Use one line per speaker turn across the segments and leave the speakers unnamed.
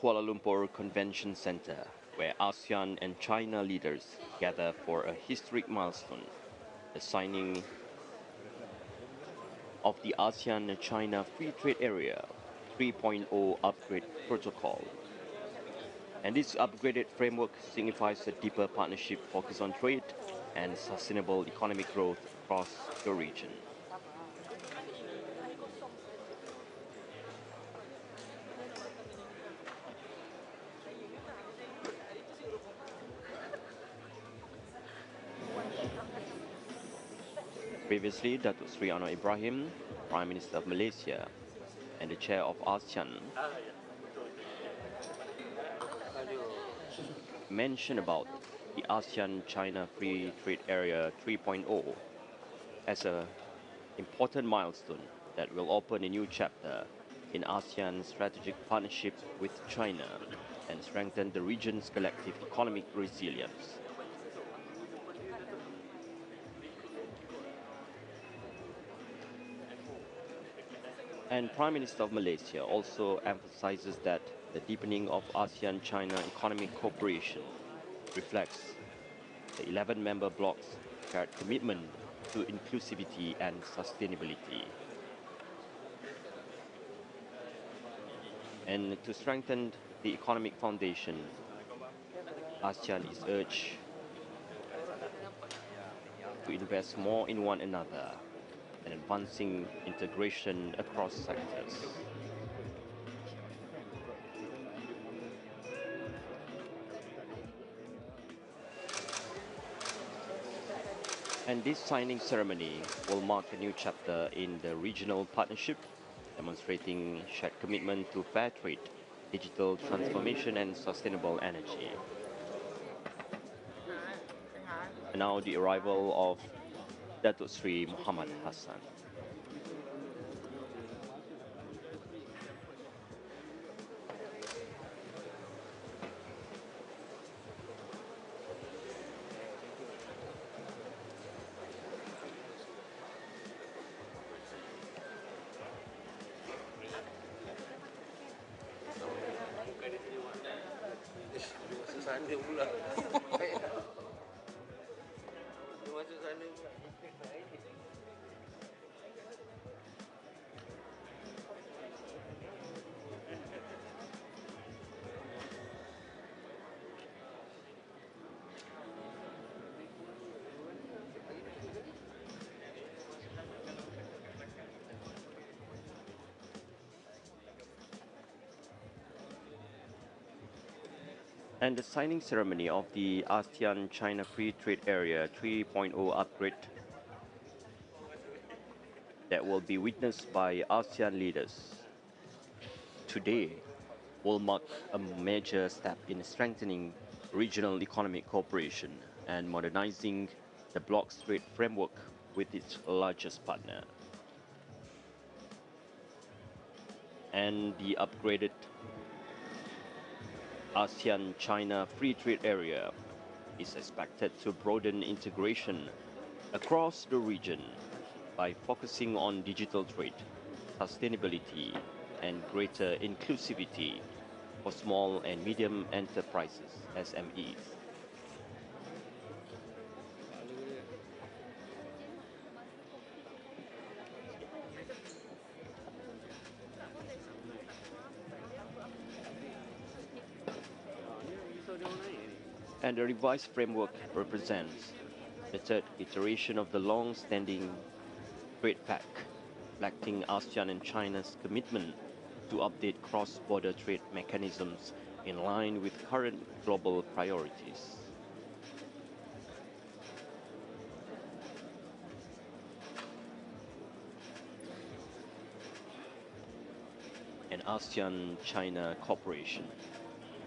Kuala Lumpur Convention Center, where ASEAN and China leaders gather for a historic milestone, the signing of the ASEAN-China Free Trade Area 3.0 Upgrade Protocol. And this upgraded framework signifies a deeper partnership focused on trade and sustainable economic growth across the region. Previously, Datuk Sri Anwar Ibrahim, Prime Minister of Malaysia and the Chair of ASEAN, mentioned about the ASEAN-China Free Trade Area 3.0 as an important milestone that will open a new chapter in ASEAN's strategic partnership with China and strengthen the region's collective economic resilience. And Prime Minister of Malaysia also emphasizes that the deepening of ASEAN-China economic cooperation reflects the 11 member blocs' shared commitment to inclusivity and sustainability. And to strengthen the economic foundation, ASEAN is urged to invest more in one another and advancing integration across sectors. And this signing ceremony will mark a new chapter in the regional partnership, demonstrating shared commitment to fair trade, digital transformation and sustainable energy. And now the arrival of Datuk Sri Muhammad Hassan.
Masuk sana pula. Dia masuk sana pula.
And the signing ceremony of the ASEAN-China Free Trade Area 3.0 upgrade that will be witnessed by ASEAN leaders today will mark a major step in strengthening regional economic cooperation and modernizing the bloc's trade framework with its largest partner. And the upgraded ASEAN-China Free Trade Area is expected to broaden integration across the region by focusing on digital trade, sustainability, and greater inclusivity for small and medium enterprises, SMEs. And the revised framework represents the third iteration of the long-standing Trade Pact, reflecting ASEAN and China's commitment to update cross-border trade mechanisms in line with current global priorities. And ASEAN-China cooperation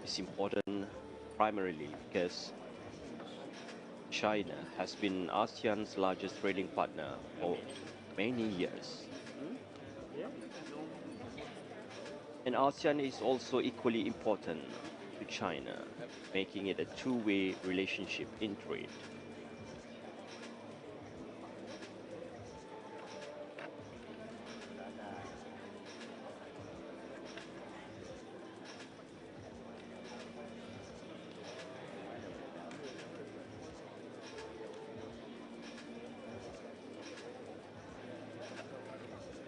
is important primarily because China has been ASEAN's largest trading partner for many years. And ASEAN is also equally important to China, making it a two-way relationship in trade.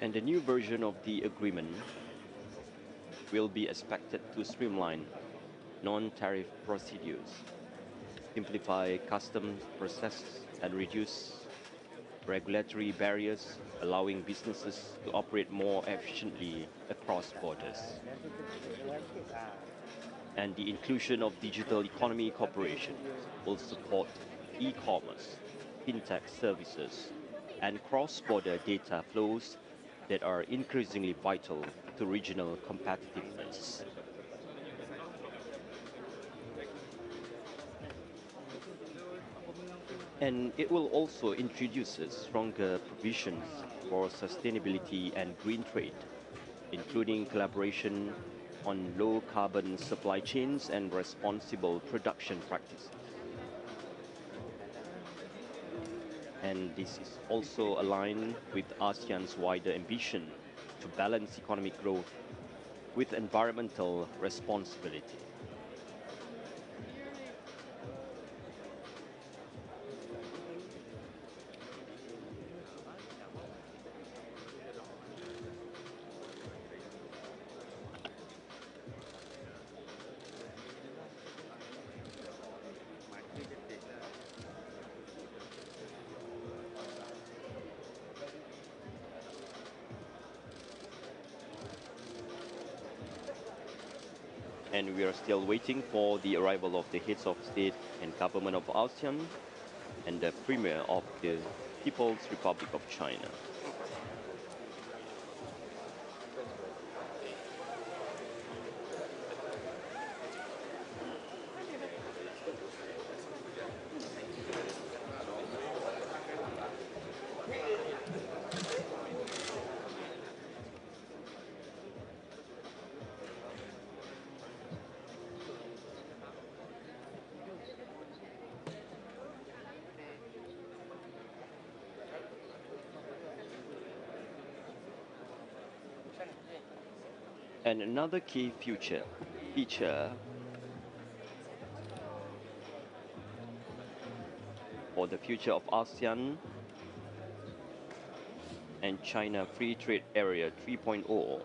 And the new version of the agreement will be expected to streamline non-tariff procedures, simplify customs processes, and reduce regulatory barriers, allowing businesses to operate more efficiently across borders. And the inclusion of digital economy cooperation will support e-commerce, fintech services, and cross-border data flows that are increasingly vital to regional competitiveness. And it will also introduce stronger provisions for sustainability and green trade, including collaboration on low carbon supply chains and responsible production practices. And this is also aligned with ASEAN's wider ambition to balance economic growth with environmental responsibility. And we are still waiting for the arrival of the heads of state and government of ASEAN and the Premier of the People's Republic of China. And another key feature for the future of ASEAN and China Free Trade Area 3.0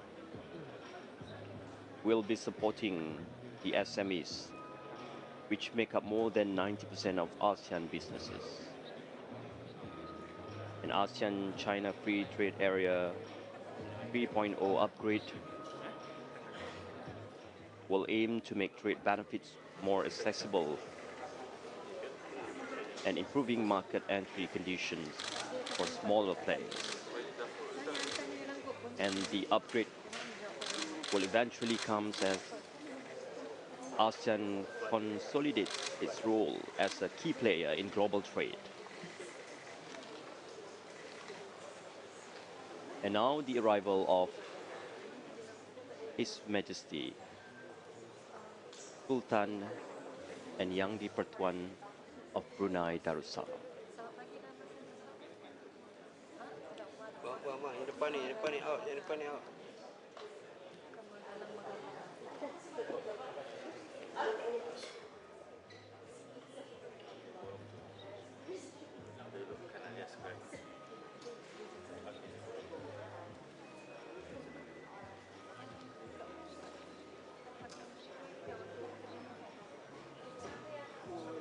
will be supporting the SMEs, which make up more than 90% of ASEAN businesses. An ASEAN China Free Trade Area 3.0 upgrade will aim to make trade benefits more accessible and improving market entry conditions for smaller players. And the upgrade will eventually come as ASEAN consolidates its role as a key player in global trade. And now the arrival of His Majesty Sultan and Yang di-Pertuan of Brunei Darussalam.
Bang, yang depan ni out, yang depan ni out.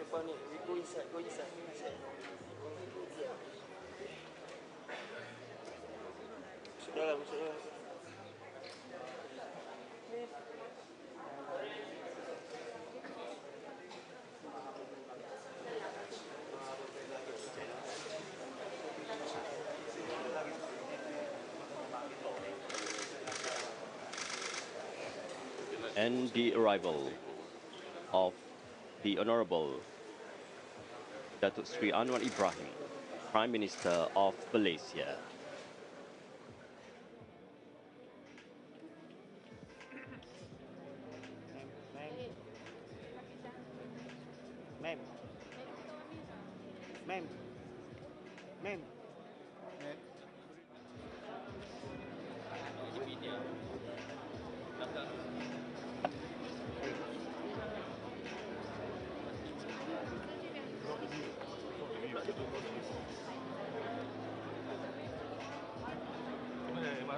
Depan ni, we go inside. Masuk dalam.
And the arrival of the Honorable Datuk Sri Anwar Ibrahim, Prime Minister of Malaysia.
Ma'am.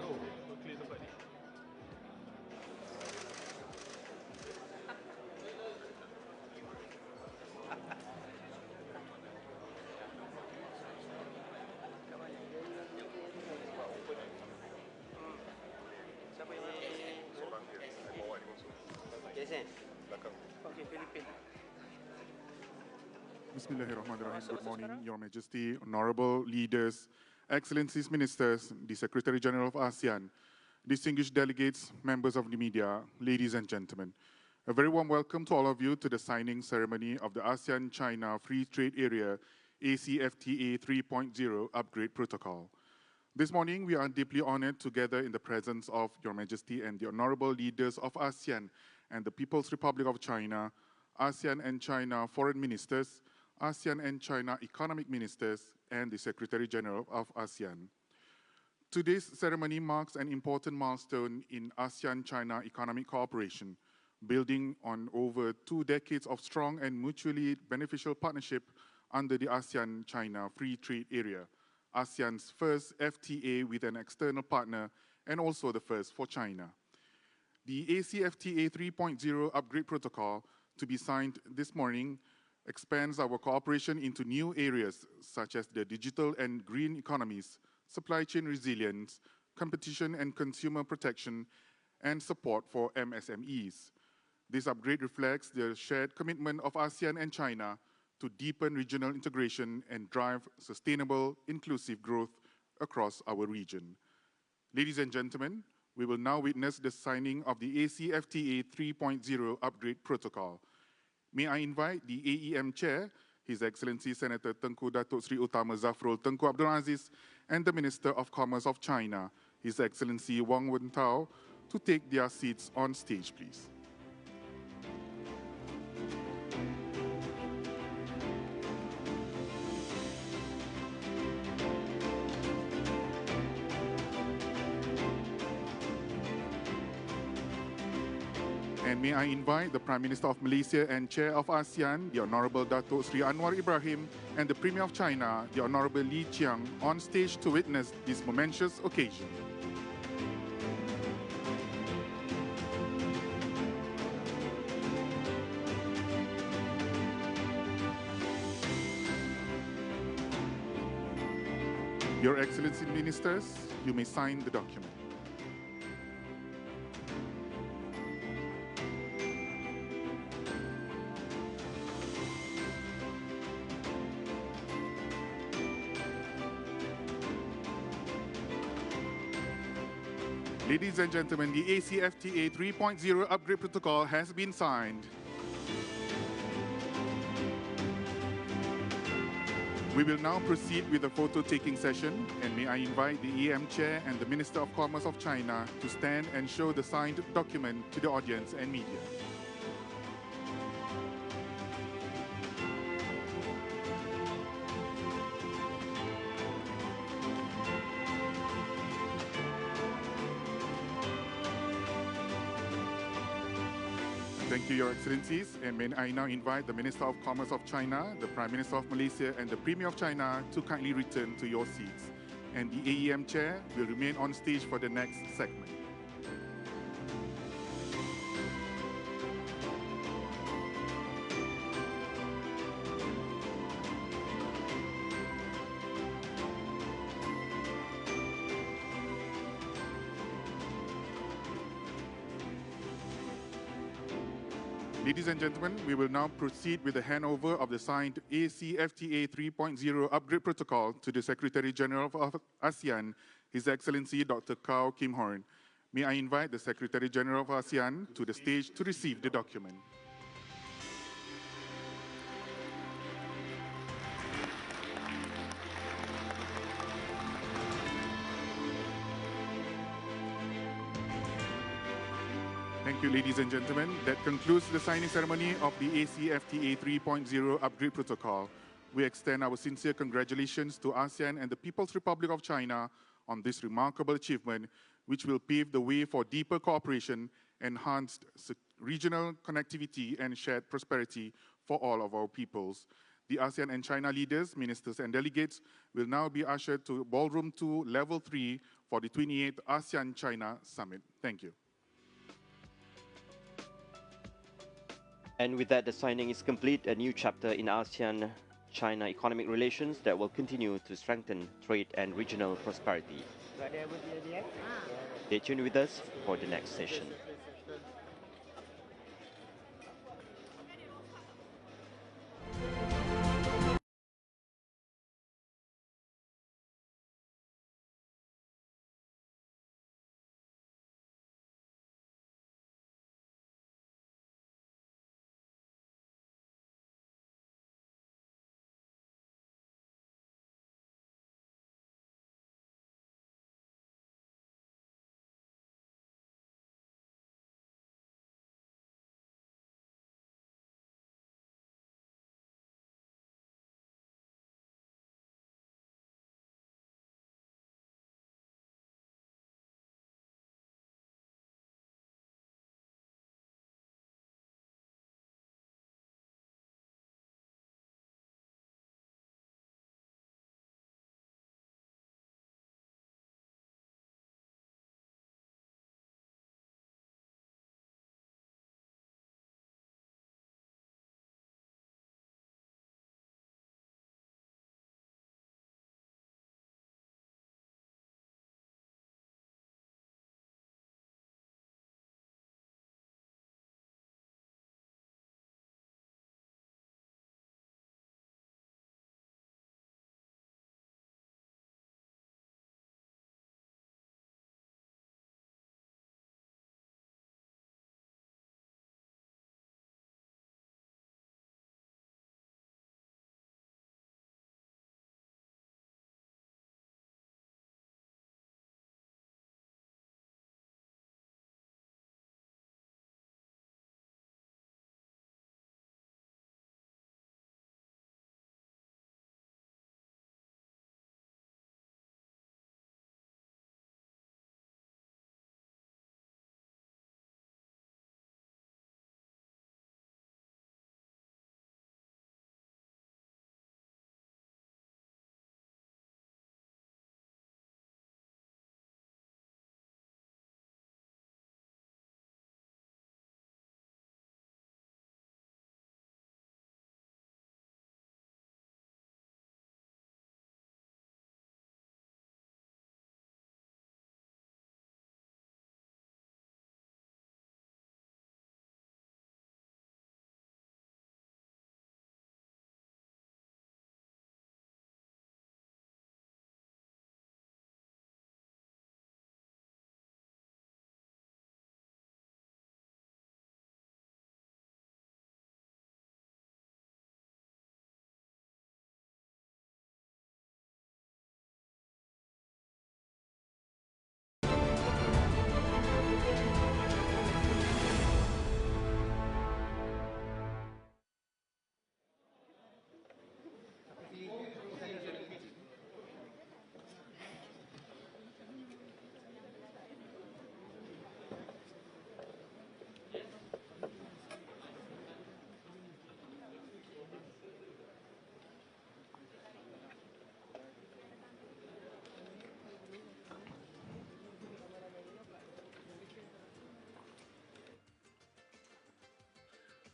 taruh clear tempat ni.
Siapa yang seorang dia, saya bawa ni masuk. Jason. Belakang. Okey, Filipin.
Bismillahirrahmanirrahim. Good morning, Your Majesty, honorable leaders, excellencies, ministers, the Secretary General of ASEAN, distinguished delegates, members of the media, ladies and gentlemen. A very warm welcome to all of you to the signing ceremony of the ASEAN-China Free Trade Area ACFTA 3.0 Upgrade Protocol. This morning, we are deeply honored to gather in the presence of Your Majesty and the honorable leaders of ASEAN and the People's Republic of China, ASEAN and China foreign ministers, ASEAN and China economic ministers, and the Secretary General of ASEAN. Today's ceremony marks an important milestone in ASEAN-China economic cooperation, building on over 2 decades of strong and mutually beneficial partnership under the ASEAN-China Free Trade Area, ASEAN's first FTA with an external partner and also the first for China. The ACFTA 3.0 Upgrade Protocol, to be signed this morning, expands our cooperation into new areas such as the digital and green economies, supply chain resilience, competition and consumer protection, and support for MSMEs. This upgrade reflects the shared commitment of ASEAN and China to deepen regional integration and drive sustainable, inclusive growth across our region. Ladies and gentlemen, we will now witness the signing of the ACFTA 3.0 Upgrade Protocol. May I invite the AEM Chair, His Excellency Senator Tengku Datuk Sri Utama Zafrul Tengku Abdul Aziz, and the Minister of Commerce of China, His Excellency Wang Wentao, to take their seats on stage, please. And may I invite the Prime Minister of Malaysia and Chair of ASEAN, the Honorable Datuk Sri Anwar Ibrahim, and the Premier of China, the Honorable Li Qiang, on stage to witness this momentous occasion. Your Excellency Ministers, you may sign the document. Ladies and gentlemen, the ACFTA 3.0 Upgrade Protocol has been signed. We will now proceed with the photo-taking session, and may I invite the EM Chair and the Minister of Commerce of China to stand and show the signed document to the audience and media. Thank you, Your Excellencies, and may I now invite the Minister of Commerce of China, the Prime Minister of Malaysia, and the Premier of China to kindly return to your seats. And the AEM Chair will remain on stage for the next segment. Ladies and gentlemen, we will now proceed with the handover of the signed ACFTA 3.0 Upgrade Protocol to the Secretary General of ASEAN, His Excellency Dr. Kao Kim Horn. May I invite the Secretary General of ASEAN to the stage to receive the document. Thank you, ladies and gentlemen. That concludes the signing ceremony of the ACFTA 3.0 Upgrade Protocol. We extend our sincere congratulations to ASEAN and the People's Republic of China on this remarkable achievement, which will pave the way for deeper cooperation, enhanced regional connectivity, and shared prosperity for all of our peoples. The ASEAN and China leaders, ministers, and delegates will now be ushered to Ballroom 2, Level 3 for the 28th ASEAN-China Summit. Thank you.
And with that, the signing is complete, a new chapter in ASEAN-China economic relations that will continue to strengthen trade and regional prosperity. Stay tuned with us for the next session.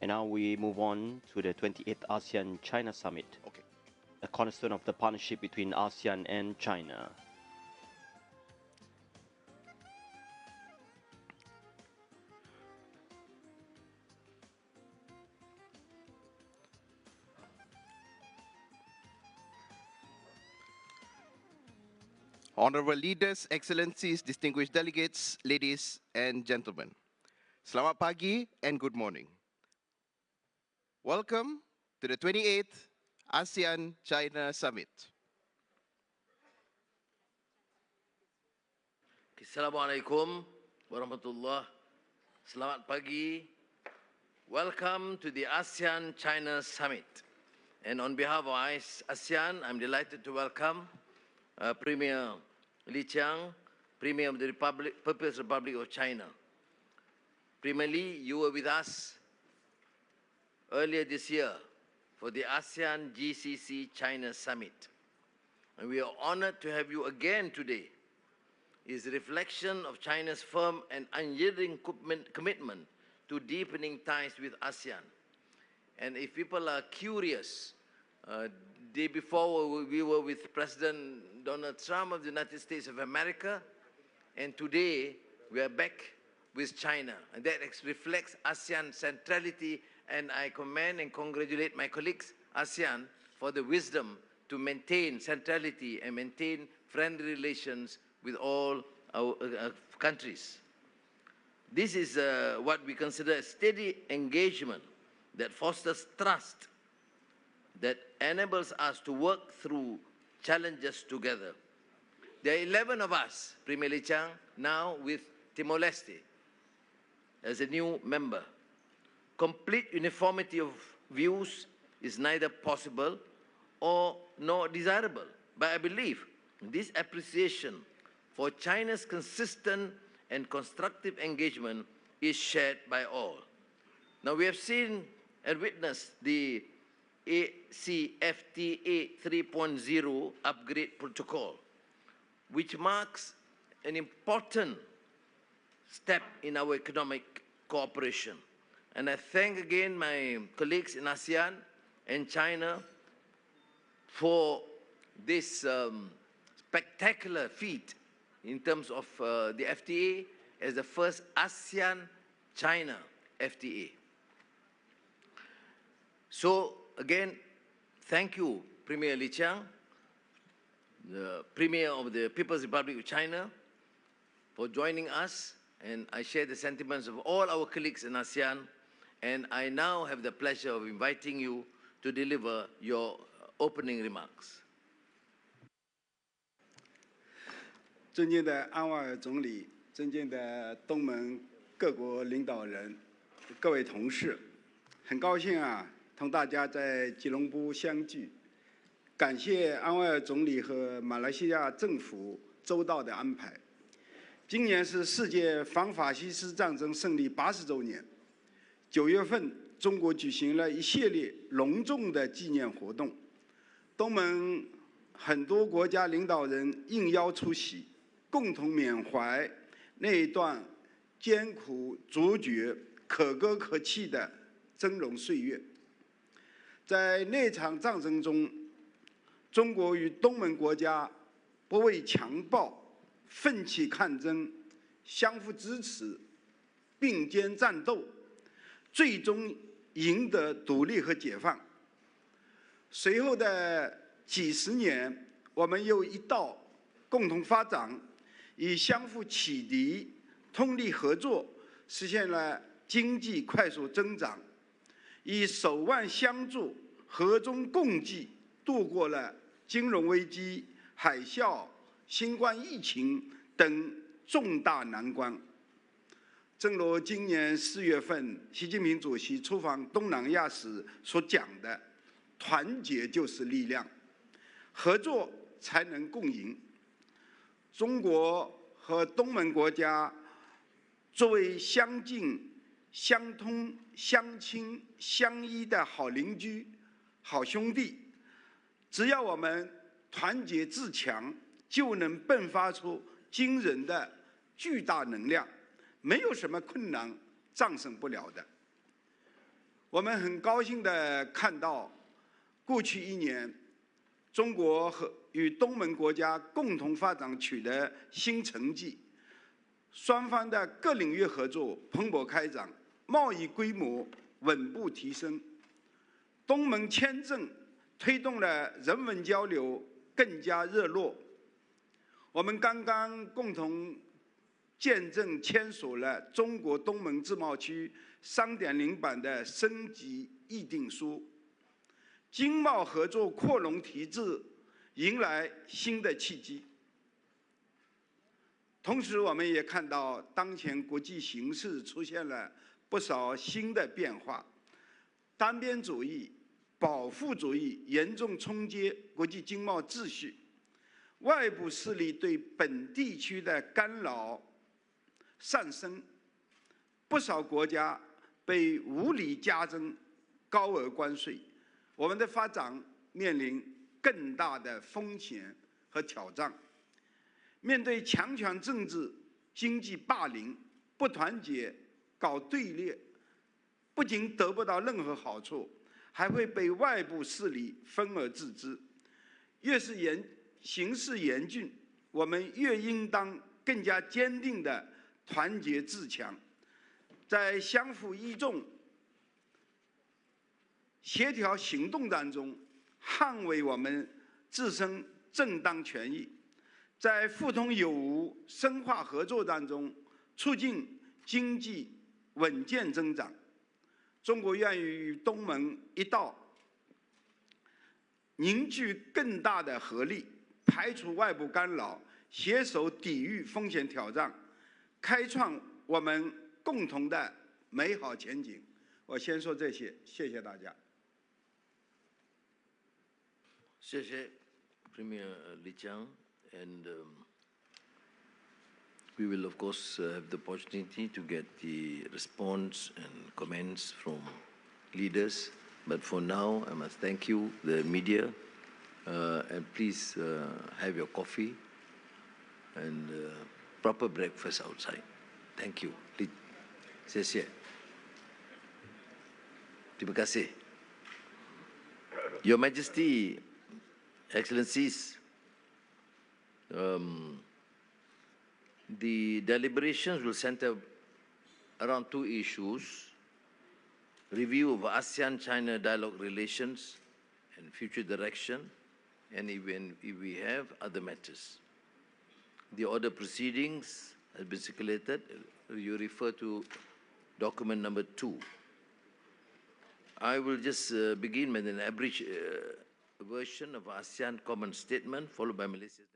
And now we move on to the 28th ASEAN-China Summit, a cornerstone of the partnership between ASEAN and China.
Honorable leaders, excellencies, distinguished delegates, ladies and gentlemen. Selamat pagi and good morning. Welcome to the 28th ASEAN-China Summit.
Assalamualaikum warahmatullah. Selamat pagi. Welcome to the ASEAN-China Summit. And on behalf of ASEAN, I'm delighted to welcome Premier Li Qiang, Premier of the People's Republic of China. Premier Li, you were with us earlier this year for the ASEAN GCC China Summit. And we are honored to have you again today. It is a reflection of China's firm and unyielding commitment to deepening ties with ASEAN. And if people are curious, day before we were with President Donald Trump of the United States of America, and today we are back with China. And that reflects ASEAN centrality, and I commend and congratulate my colleagues, ASEAN, for the wisdom to maintain centrality and maintain friendly relations with all our countries. This is what we consider a steady engagement that fosters trust, that enables us to work through challenges together. There are 11 of us, Premier Lee Chang, now with Timor-Leste as a new member. Complete uniformity of views is neither possible nor desirable. But I believe this appreciation for China's consistent and constructive engagement is shared by all. Now we have seen and witnessed the ACFTA 3.0 upgrade protocol, which marks an important step in our economic cooperation. And I thank again my colleagues in ASEAN and China for this spectacular feat in terms of the FTA as the first ASEAN-China FTA. So again, thank you, Premier Lee Chiang, the Premier of the People's Republic of China, for joining us, and I share the sentiments of all our colleagues in ASEAN, and I now have the pleasure of inviting you to deliver your opening remarks.
尊敬的安瓦尔总理，尊敬的东盟各国领导人，各位同事，很高兴同大家在吉隆坡相聚。感谢安瓦尔总理和马来西亚政府周到的安排。今年是世界反法西斯战争胜利80周年。9月份，中国举行了一系列隆重的纪念活动，东盟很多国家领导人应邀出席，共同缅怀那一段艰苦卓绝、可歌可泣的峥嵘岁月。在那场战争中，中国与东盟国家不畏强暴，奋起抗争，相互支持，并肩战斗，最终赢得独立和解放。随后的几十年，我们又一道共同发展，以相互启迪、通力合作，实现了经济快速增长，以手腕相助、和衷共济，度过了金融危机、海啸、新冠疫情等重大难关。正如今年4月份习近平主席出访东南亚时所讲的，团结就是力量，合作才能共赢。中国和东盟国家作为相近、相通、相亲、相依的好邻居、好兄弟，只要我们团结自强，就能迸发出惊人的巨大能量，没有什么困难战胜不了的。我们很高兴地看到，过去1年，中国与东盟国家共同发展取得新成绩，双方的各领域合作蓬勃开展，贸易规模稳步提升。东盟签证推动了人文交流更加热络。我们刚刚共同见证签署了中国东盟自贸区3.0版的升级议定书，经贸合作扩容提质迎来新的契机。同时，我们也看到当前国际形势出现了不少新的变化，单边主义、保护主义严重冲击国际经贸秩序，外部势力对本地区的干扰上升，不少国家被无理加征高额关税，我们的发展面临更大的风险和挑战。面对强权政治、经济霸凌、不团结、搞对立，不仅得不到任何好处，还会被外部势力分而治之。越是形势严峻，我们越应当更加坚定地团结自强，在相互依重、协调行动当中，捍卫我们自身正当权益，在互通有无、深化合作当中，促进经济稳健增长。中国愿意与东盟一道凝聚更大的合力，排除外部干扰，携手抵御风险挑战，开创我们共同的美好前景。我先说这些，谢谢大家。
谢谢 Premier Li Qiang, and we will of course have the opportunity to get the response and comments from leaders. But for now, I must thank you, the media, and please have your coffee and proper breakfast outside. Thank you.谢谢. Terima kasih. Your Majesty, Excellencies, the deliberations will center around two issues: review of ASEAN-China dialogue relations and future direction, and even if we have other matters. The order proceedings has been circulated. You refer to document number 2. I will just begin with an abridged version of ASEAN Common Statement, followed by Malaysia's